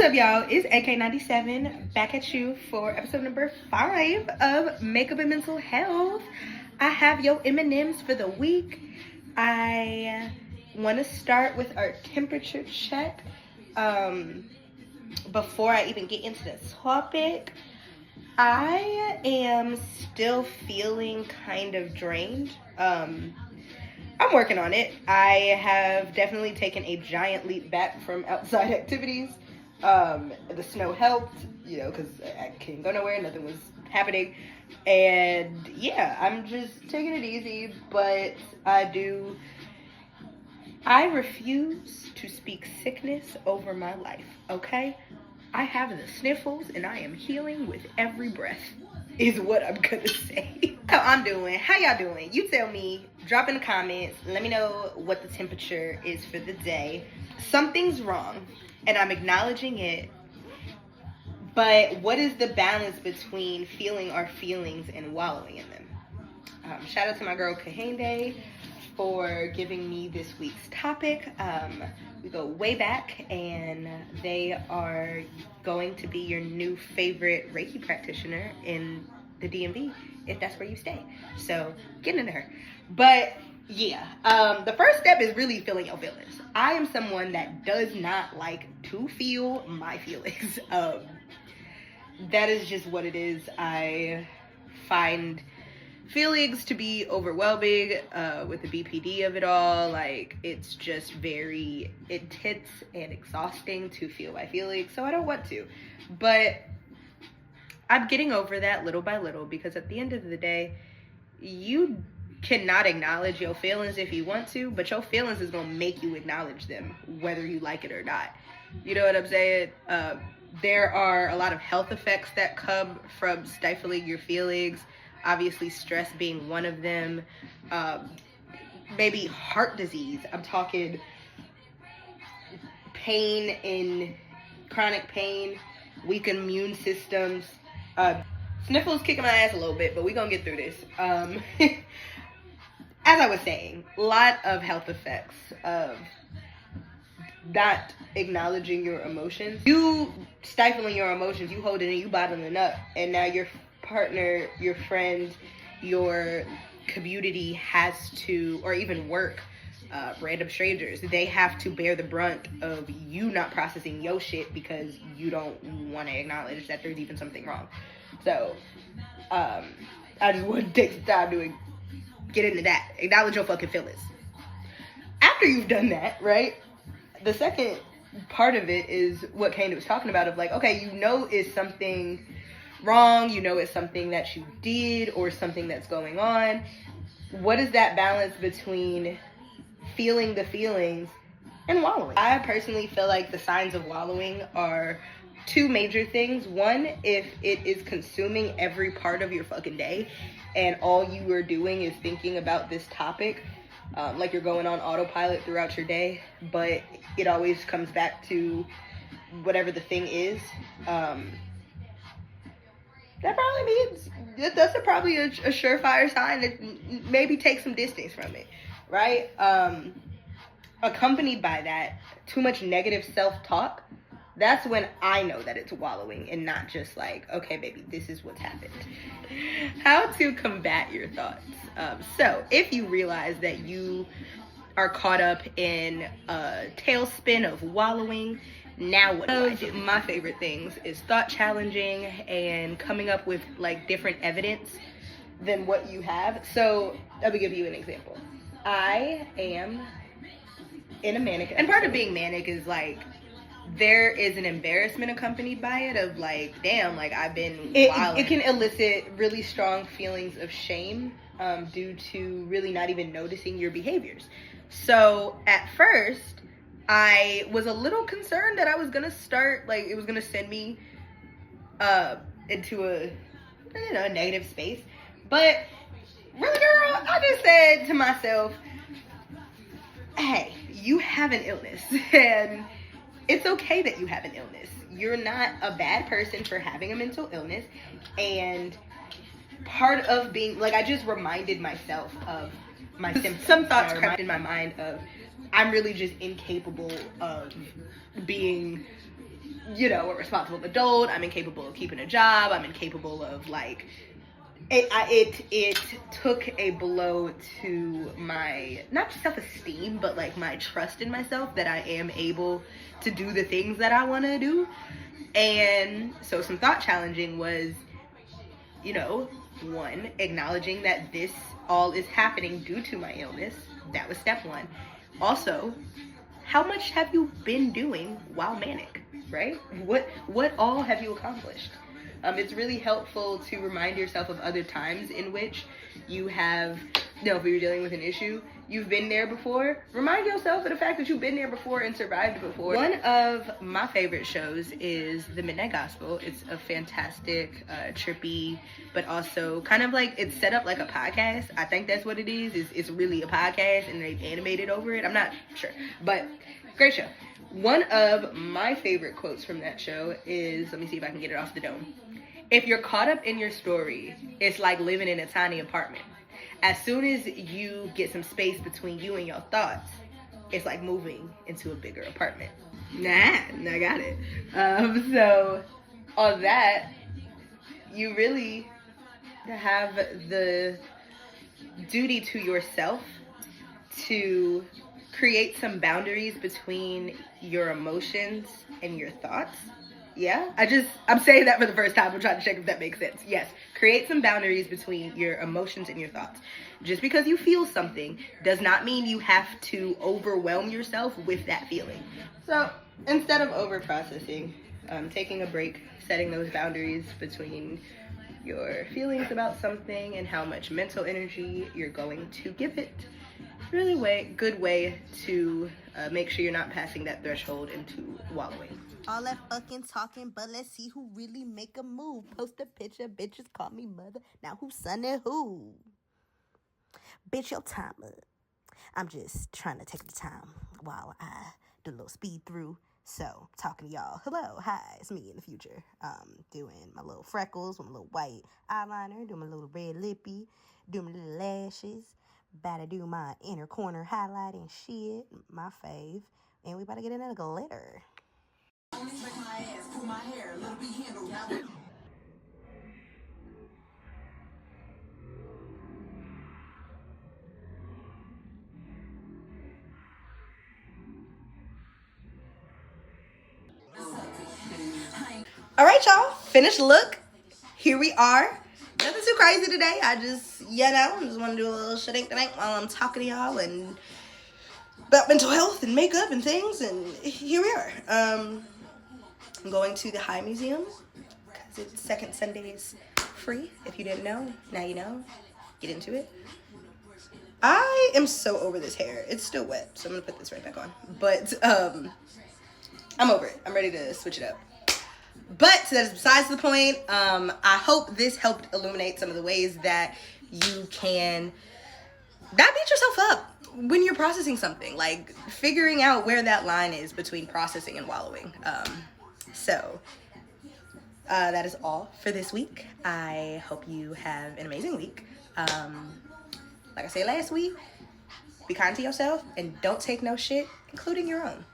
up, y'all? It's AK97 back at you for episode number 5 of Makeup and Mental Health. I have your M&Ms for the week. I want to start with our temperature check. Before I even get into the topic, I am still feeling kind of drained. I'm working on it. I have definitely taken a giant leap back from outside activities. The snow helped, because I couldn't go nowhere. Nothing was happening. And yeah, I'm just taking it easy, but I refuse to speak sickness over my life, okay? I have the sniffles and I am healing with every breath, is what I'm gonna say. How I'm doing. How y'all doing? You tell me. Drop in the comments. Let me know what the temperature is for the day. Something's wrong, and I'm acknowledging it. But what is the balance between feeling our feelings and wallowing in them? Shout out to my girl Kahende for giving me this week's topic. We go way back, and they are going to be your new favorite Reiki practitioner in the DMV, if that's where you stay. So get into her. But yeah, the first step is really feeling your feelings. I am someone that does not like to feel my feelings. That is just what it is. I find feelings to be overwhelming with the BPD of it all. Like, it's just very intense and exhausting to feel my feelings, so I don't want to. But I'm getting over that little by little, because at the end of the day, you cannot acknowledge your feelings if you want to, but your feelings is gonna make you acknowledge them whether you like it or not. You know what I'm saying? There are a lot of health effects that come from stifling your feelings. Obviously, stress being one of them. Maybe heart disease. I'm talking pain in chronic pain, weak immune systems. Sniffles kicking my ass a little bit, but we're gonna get through this. As I was saying, a lot of health effects of not acknowledging your emotions. You stifling your emotions, you holding it, you bottling up, and now your partner, your friend, your community has to, or even work, random strangers, they have to bear the brunt of you not processing your shit because you don't want to acknowledge that there's even something wrong. So I just want to take some time to get into that. Acknowledge your fucking feelings. After you've done that, right, the second part of it is what Candy was talking about, of like, okay, it's something wrong, it's something that you did or something that's going on. What is that balance between feeling the feelings and wallowing? I personally feel like the signs of wallowing are two major things. One, if it is consuming every part of your fucking day and all you are doing is thinking about this topic, like you're going on autopilot throughout your day, but it always comes back to whatever the thing is. That probably means that's probably a surefire sign that maybe take some distance from it, right? Accompanied by that, too much negative self-talk, that's when I know that it's wallowing and not just like, okay, baby, this is what's happened. How to combat your thoughts. So if you realize that you are caught up in a tailspin of wallowing, now what do I do? My favorite things is thought challenging and coming up with like different evidence than what you have. So let me give you an example. I am in a manic, and part of being manic is like there is an embarrassment accompanied by it of like, damn, like I've been wilding. It can elicit really strong feelings of shame due to really not even noticing your behaviors. So at first, I was a little concerned that I was gonna start, like, it was gonna send me into a negative space. But really, girl, I just said to myself, hey, you have an illness, and it's okay that you have an illness. You're not a bad person for having a mental illness. And part of being, like, I just reminded myself of my symptoms. Some thoughts crept in my mind of, I'm really just incapable of being you know, a responsible adult. I'm incapable of keeping a job. I'm incapable of like, it took a blow to my, not just self-esteem, but like my trust in myself that I am able to do the things that I want to do. And so some thought challenging was, you know, one, acknowledging that this all is happening due to my illness. That was step one. Also, how much have you been doing while manic, right? What all have you accomplished? It's really helpful to remind yourself of other times in which you have, you know, if you're dealing with an issue, you've been there before. Remind yourself of the fact that you've been there before and survived before. One of my favorite shows is The Midnight Gospel. It's a fantastic, trippy, but also kind of like, it's set up like a podcast. I think that's what it is. It's really a podcast and they've animated over it. I'm not sure, but great show. One of my favorite quotes from that show is, let me see if I can get it off the dome. If you're caught up in your story, it's like living in a tiny apartment. As soon as you get some space between you and your thoughts, it's like moving into a bigger apartment. I got it. So on that, you really have the duty to yourself to create some boundaries between your emotions and your thoughts. Yeah, I'm saying that for the first time. I'm trying to check if that makes sense. Yes, create some boundaries between your emotions and your thoughts. Just because you feel something does not mean you have to overwhelm yourself with that feeling. So instead of over processing, taking a break, setting those boundaries between your feelings about something and how much mental energy you're going to give it. Really good way to make sure you're not passing that threshold into wallowing. All that fucking talking, but let's see who really make a move. Post a picture, bitches call me mother. Now who's sunning who? Bitch, your time up. I'm just trying to take the time while I do a little speed through. So, talking to y'all. Hello, hi, it's me in the future. Doing my little freckles with my little white eyeliner, doing my little red lippy, doing my little lashes. About to do my inner corner highlighting shit, my fave. And we about to get into the glitter. All right, y'all, finished look. Here we are. Nothing too crazy today. I just, just want to do a little shit tonight while I'm talking to y'all and about mental health and makeup and things. And here we are. I'm going to the High Museum because it's second Sundays free. If you didn't know, now you know. Get into it. I am so over this hair. It's still wet, so I'm gonna put this right back on. But I'm over it. I'm ready to switch it up. But that is besides the point. I hope this helped illuminate some of the ways that you can not beat yourself up when you're processing something. Like figuring out where that line is between processing and wallowing. So that is all for this week. I hope you have an amazing week. Like I said last week, be kind to yourself and don't take no shit, including your own.